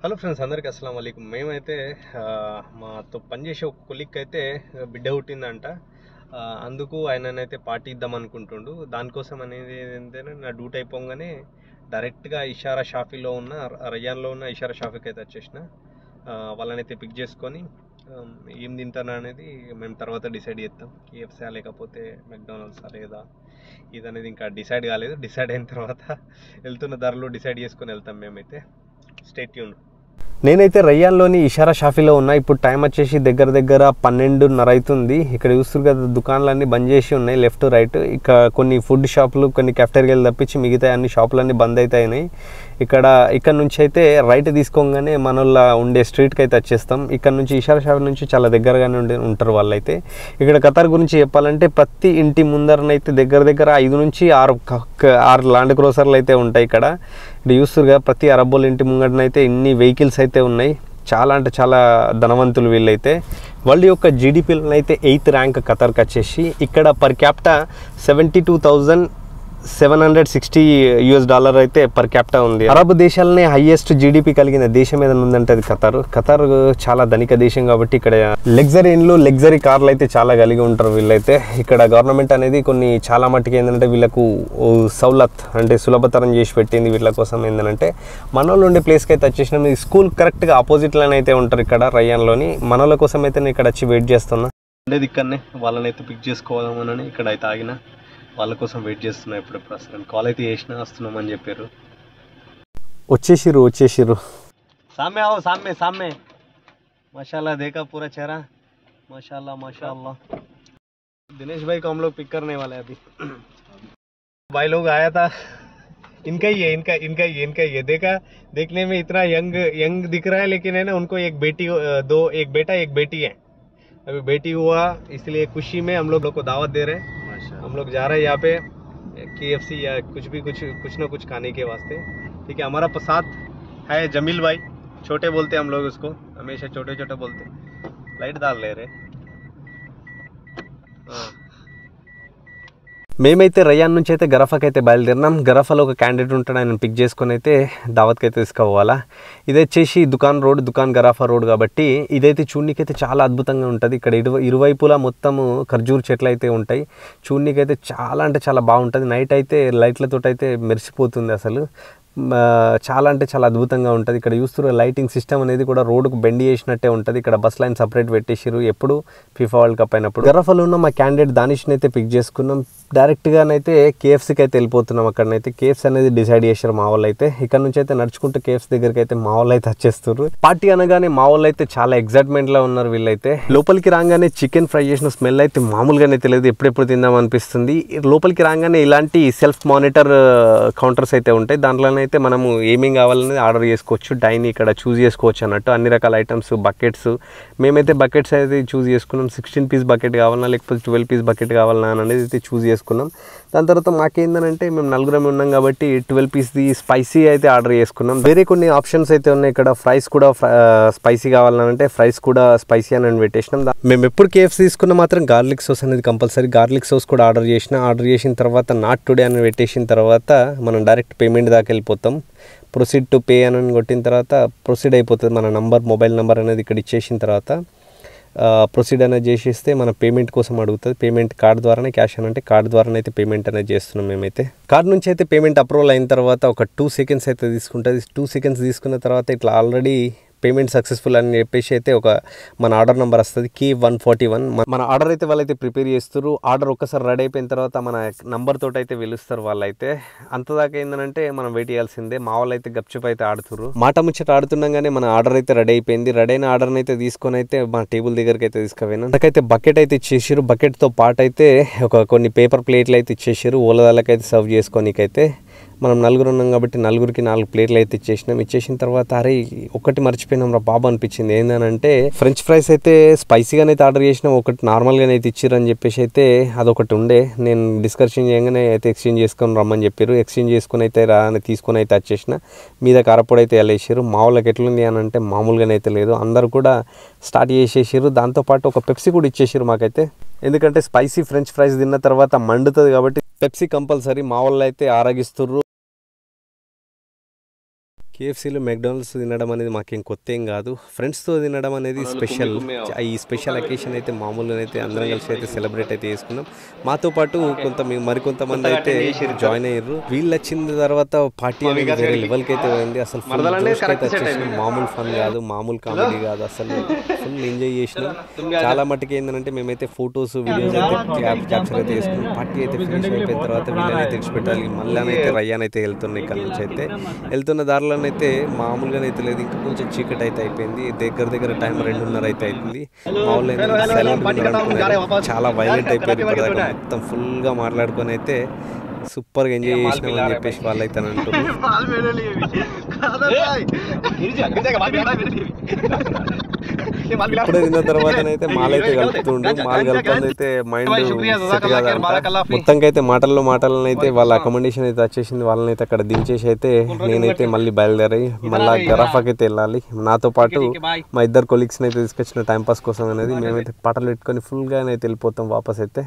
Hello friends, అందరికీ అస్సలం వాలేకుమ్. మేమైతే మాతో పనిచేసే ఒక కొలీగ్ అయితే బిడ్డ పుట్టిందంట. అందుకు ఆయననైతే పార్టీ ఇద్దాం అనుకుంటుండు. దానికోసం అనేది ఏంటంటే నా డ్యూటీ అయిపోగానే డైరెక్ట్గా ఇషారా షాఫీలో ఉన్న రయ్యాన్లో ఉన్న ఇషారా షాఫీకి అయితే వచ్చేసిన. వాళ్ళనైతే పిక్ చేసుకొని ఏం తింటానా అనేది మేము తర్వాత డిసైడ్ చేస్తాం. కేఎఫ్సీ లేకపోతే మెక్డానల్డ్సా లేదా ఇదనేది ఇంకా డిసైడ్ కాలేదు. డిసైడ్ అయిన తర్వాత వెళ్తున్న ధరలు డిసైడ్ చేసుకొని వెళ్తాం మేమైతే. Stay tuned. నేనైతే రయ్యాన్లోని ఇషారా షాఫీలో ఉన్నా. ఇప్పుడు టైం వచ్చేసి దగ్గర 12:30 అవుతుంది. ఇక్కడ చూస్తారు కదా, దుకాణాలన్నీ బంద్ చేసి ఉన్నాయి, లెఫ్ట్ రైట్. ఇక కొన్ని ఫుడ్ షాపులు, కొన్ని కెఫ్టేరియాలు తప్పించి మిగతా అన్ని షాపులన్నీ బంద్ అవుతాయి. ఇక్కడ నుంచి అయితే రైట్ తీసుకోగానే మనోళ్ళ ఉండే స్ట్రీట్కి అయితే వచ్చేస్తాం. ఇక్కడ నుంచి ఇషారా షాఫీ నుంచి చాలా దగ్గరగానే ఉంటారు వాళ్ళైతే. ఇక్కడ ఖతార్ గురించి చెప్పాలంటే ప్రతి ఇంటి ముందరనైతే దగ్గర 5 నుంచి 6 ల్యాండ్ క్రూజర్లు అయితే ఉంటాయి. ఇక్కడ చూస్తురుగా, ప్రతి అరబ్బోళ్ళ ఇంటి ముంగటనైతే ఇన్ని వెహికల్స్ అయితే ఉన్నాయి. చాలా అంటే చాలా ధనవంతులు వీళ్ళైతే. వరల్డ్ యొక్క జీడిపిలో అయితే 8th ర్యాంక్ ఖతార్కి వచ్చేసి. ఇక్కడ పర్ క్యాపిటా $72,760 అయితే పర్ క్యాపిటా ఉంది. అరబ్ దేశాలనే హైయెస్ట్ జీడిపి కలిగిన దేశం ఏదైనా ఉందంటే అది ఖతార్. ఖతార్ చాలా ధనిక దేశం కాబట్టి ఇక్కడ లగ్జరీ ఇండ్లు, లగ్జరీ కార్లు అయితే చాలా కలిగి ఉంటారు వీళ్ళైతే. ఇక్కడ గవర్నమెంట్ అనేది కొన్ని చాలా మట్టుకు ఏంటంటే వీళ్ళకు సౌలత్ అంటే సులభతరం చేసి పెట్టింది. వీళ్ళ కోసం ఏంటంటే మనోళ్ళు ఉండే ప్లేస్కి అయితే వచ్చేసినాం. ఈ స్కూల్ కరెక్ట్గా ఆపోజిట్లోనే అయితే ఉంటారు ఇక్కడ రయ్యాన్లోని. మనోళ్ళ కోసం అయితే నేను ఇక్కడ వచ్చి వెయిట్ చేస్తున్నా. ఉండేది ఇక్కడనే, వాళ్ళనైతే పిక్ చేసుకోదామని ఇక్కడ అయితే ఆగిన. వాళ్ళ కోసం వెయిట్ చేస్తున్నా. ఎప్పుడెప్పుడు అసలు కాల్ అయితే చేసినా వస్తున్నామని చెప్పారు. వచ్చేసిర్రు. సామే आओ, सामने माशाल्लाह, देखा पूरा चेहरा, माशाल्लाह. दिनेश भाई को हम लोग पिक करने वाले हैं अभी. भाई लोग आया था, इनका ही है. देखा, देखने में इतना यंग दिख रहा है, लेकिन है ना, उनको एक बेटा एक बेटी है. अभी बेटी हुआ, इसलिए खुशी में हम लोग को दावत दे रहे हैं. हम लोग जा रहे हैं यहाँ पे KFC या कुछ ना कुछ खाने के वास्ते. ठीक है. हमारा साथ है जमील भाई, छोटे बोलते हम लोग उसको, हमेशा छोटे बोलते. लाइट डाल ले रहे. మేమైతే రయ్యాన్ నుంచి అయితే గరఫాకి అయితే బయలుదేరినాం. గరఫాలో ఒక క్యాండిడేట్ ఉంటాడు, ఆయన పిక్ చేసుకొని అయితే దావత్కి అయితే తీసుకోవాలా. ఇది వచ్చేసి దుకాన్ గరఫా రోడ్ కాబట్టి ఇదైతే చూడనీకైతే చాలా అద్భుతంగా ఉంటుంది. ఇక్కడ ఇరువైపులా మొత్తము ఖర్జూర్ చెట్లు అయితే ఉంటాయి. చూడనీకైతే చాలా అంటే చాలా బాగుంటుంది. నైట్ అయితే లైట్లతో అయితే మెరిసిపోతుంది. అసలు చాలా అంటే చాలా అద్భుతంగా ఉంటుంది. ఇక్కడ చూస్తున్న లైటింగ్ సిస్టమ్ అనేది కూడా రోడ్డుకు బెండ్ చేసినట్టే ఉంటుంది. ఇక్కడ బస్ లైన్ సపరేట్ పెట్టేసారు ఎప్పుడు FIFA వరల్డ్ కప్ అయినప్పుడు. గరఫాలో ఉన్న మా క్యాండిడేట్ దానిష్ని అయితే పిక్ చేసుకున్నాం. డైరెక్ట్గానైతే KFCకి అయితే వెళ్ళిపోతున్నాం. అక్కడనైతే KFC అనేది డిసైడ్ చేశారు మా వాళ్ళు అయితే. ఇక్కడ నుంచి అయితే నడుచుకుంటూ KFC దగ్గరికి అయితే మా వాళ్ళు అయితే వచ్చేస్తారు. పార్టీ అనగానే మా వాళ్ళు అయితే చాలా ఎగ్జైట్మెంట్లో ఉన్నారు వీళ్ళైతే. లోపలికి రాగానే చికెన్ ఫ్రై చేసిన స్మెల్ అయితే మామూలుగానే తెలియదు, ఎప్పుడెప్పుడు తిందాం అనిపిస్తుంది. లోపలికి రాగానే ఇలాంటి సెల్ఫ్ మానిటర్ కౌంటర్స్ అయితే ఉంటాయి. దాంట్లోనే అయితే మనము ఏమేం కావాలనేది ఆర్డర్ చేసుకోవచ్చు. డైన్ ఇక్కడ చూస్ చేసుకోవచ్చు అన్నట్టు, అన్ని రకాల ఐటమ్స్, బకెట్స్. మేమైతే బకెట్స్ అయితే చూస్ చేసుకున్నాం. 16 పీస్ బకెట్ కావాలన్నా లేకపోతే 12 పీస్ బకెట్ కావాలన్నా అనేది అయితే చూస్ చేసుకున్నాం. దాని తర్వాత మాకేందనంటే మేము నలుగురం ఉన్నాం కాబట్టి 12 పీస్ది స్పైసీ అయితే ఆర్డర్ చేసుకున్నాం. వేరే కొన్ని ఆప్షన్స్ అయితే ఉన్నాయి. ఇక్కడ ఫ్రైస్ కూడా స్పైసీ కావాలంటే ఫ్రైస్ కూడా స్పైసీ అని పెట్టేసినాం. మేము ఎప్పుడు KFC తీసుకున్న మాత్రం గార్లిక్ సాస్ అనేది కంపల్సరీ. గార్లిక్ సాస్ కూడా ఆర్డర్ చేసిన తర్వాత నాట్ టుడే అని పెట్టేసిన తర్వాత మనం డైరెక్ట్ పేమెంట్ దాకా వెళ్ళిపోతాం. ప్రొసీడ్ టు పే అని కొట్టిన తర్వాత ప్రొసీడ్ అయిపోతుంది. మన మొబైల్ నెంబర్ అనేది ఇక్కడ ఇచ్చేసిన తర్వాత ప్రొసీడ్ అనేది చేసేస్తే మన పేమెంట్ కోసం అడుగుతుంది. పేమెంట్ కార్డ్ ద్వారానే, క్యాష్ అని అంటే కార్డ్ ద్వారానే అయితే పేమెంట్ అనేది చేస్తున్నాం మేమైతే. కార్డ్ నుంచి అయితే పేమెంట్ అప్రూవల్ అయిన తర్వాత ఒక 2 seconds అయితే తీసుకుంటుంది. 2 seconds తీసుకున్న తర్వాత ఇట్లా ఆల్రెడీ పేమెంట్ సక్సెస్ఫుల్ అని చెప్పేసి అయితే ఒక మన ఆర్డర్ నెంబర్ వస్తుంది, K141. మన ఆర్డర్ అయితే వాళ్ళైతే ప్రిపేర్ చేస్తారు. ఆర్డర్ ఒక్కసారి రెడీ అయిపోయిన తర్వాత మన నంబర్ తోటి అయితే పిలుస్తారు వాళ్ళైతే. అంతదాకా ఏంటంటే మనం వెయిట్ చేయాల్సిందే. మా వాళ్ళు అయితే గప్చుప్ అయితే ఆడుతున్నారు. మాట ముచ్చట ఆడుతుండగానే మన ఆర్డర్ అయితే రెడీ అయిపోయింది. రెడీ అయిన ఆర్డర్ని అయితే తీసుకొని అయితే మా టేబుల్ దగ్గరికి అయితే తీసుకుపోయినా. నాకైతే బకెట్ అయితే ఇచ్చేసారు. బకెట్తో పాటు అయితే కొన్ని పేపర్ ప్లేట్లు అయితే ఇచ్చేసారు. ఓలదాలకైతే సర్వ్ చేసుకోనికైతే. మనం నలుగురు ఉన్నాం కాబట్టి నలుగురికి 4 ప్లేట్లు అయితే ఇచ్చేసిన తర్వాత అరే ఒకటి మర్చిపోయినాం రా బాబు అనిపించింది. ఏంటంటే ఫ్రెంచ్ ఫ్రైస్ అయితే స్పైసీగానే అయితే ఆర్డర్ చేసినాం, ఒకటి నార్మల్గానే అయితే ఇచ్చిర్రు అని చెప్పేసి అయితే అదొకటి ఉండే. నేను డిస్కషన్ చేయగానే అయితే ఎక్స్చేంజ్ చేసుకొని రమ్మని చెప్పారు. ఎక్స్చేంజ్ చేసుకుని అయితే తీసుకొని అయితే వచ్చేసిన. మీద కారపొడి అయితే వెళ్ళేసారు. మా వాళ్ళకి ఎట్లుంది అని అంటే మామూలుగానే అయితే లేదు, అందరు కూడా స్టార్ట్ చేసేసారు. దాంతోపాటు ఒక పెప్సీ కూడా ఇచ్చేసారు మాకైతే. ఎందుకంటే స్పైసీ ఫ్రెంచ్ ఫ్రైస్ తిన్న తర్వాత మండుతుంది కాబట్టి పెప్సీ కంపల్సరీ మా వాళ్ళు అయితే ఆరగిస్తుర్రు. కేఎఫ్సీలో మెక్డానల్డ్స్ తినడం అనేది మాకేం కొత్త ఏం కాదు. ఫ్రెండ్స్తో తినడం అనేది స్పెషల్. ఈ స్పెషల్ అకేషన్ అయితే మామూలుగా అయితే అందరం కలిసి అయితే సెలబ్రేట్ అయితే చేసుకున్నాం. మాతో పాటు మరికొంతమంది అయితే జాయిన్ అయ్యారు. వీళ్ళు వచ్చిన తర్వాత పార్టీ అనేది వేరే లెవెల్కి అయితే పోయింది. అసలు ఫుల్ జోష్కి అయితే వచ్చేసినాం. మామూలు ఫన్ కాదు, మామూలు కామెడీ కాదు, అసలు ఫుల్ ఎంజాయ్ చేసినాం. చాలా మట్టుకు ఏంటంటే మేమైతే ఫొటోస్ వీడియోస్ అయితే క్యాప్చర్ అయితే చేసుకున్నాం. పార్టీ అయితే ఫినిష్ అయిపోయిన తర్వాత వీళ్ళని అయితే తెచ్చిపెట్టాలి. మళ్ళీ అయితే రయ్యాన్ అయితే వెళ్తున్నాయి. ఇక్కడ నుంచి అయితే వెళ్తున్న దారిలో అయితే మామూలుగానే అయితే లేదు, ఇంకా కొంచెం చీకటి అయితే అయిపోయింది. దగ్గర టైం 2:30 అయితే అవుతుంది. మా వాళ్ళు అయితే చాలా వైలెంట్ అయిపోయింది. ఇప్పటిదాకా మొత్తం ఫుల్గా మాట్లాడుకొని అయితే సూపర్గా ఎంజాయ్ చేసినామని చెప్పేసి వాళ్ళు అయితే అంటున్నారు. ఇప్పుడే తిన్న తర్వాతనైతే మాల్ అయితే కలుపుతుండు. మాల్ కలుపుతుంది అయితే మైండ్ సెట్ కాదంట. మొత్తంకి అయితే మాటలను అయితే వాళ్ళ అకామిడేషన్ అయితే వచ్చేసింది. వాళ్ళని అయితే అక్కడ దించేసి అయితే నేనైతే మళ్ళీ బయలుదేరి మళ్ళీ గరాఫాకి అయితే వెళ్ళాలి. నాతో పాటు మా 2 కొలీగ్స్ని అయితే తీసుకొచ్చిన టైంపాస్ కోసం అనేది మేమైతే పాటలు పెట్టుకొని ఫుల్గా అయితే వెళ్ళిపోతాం వాపస్ అయితే.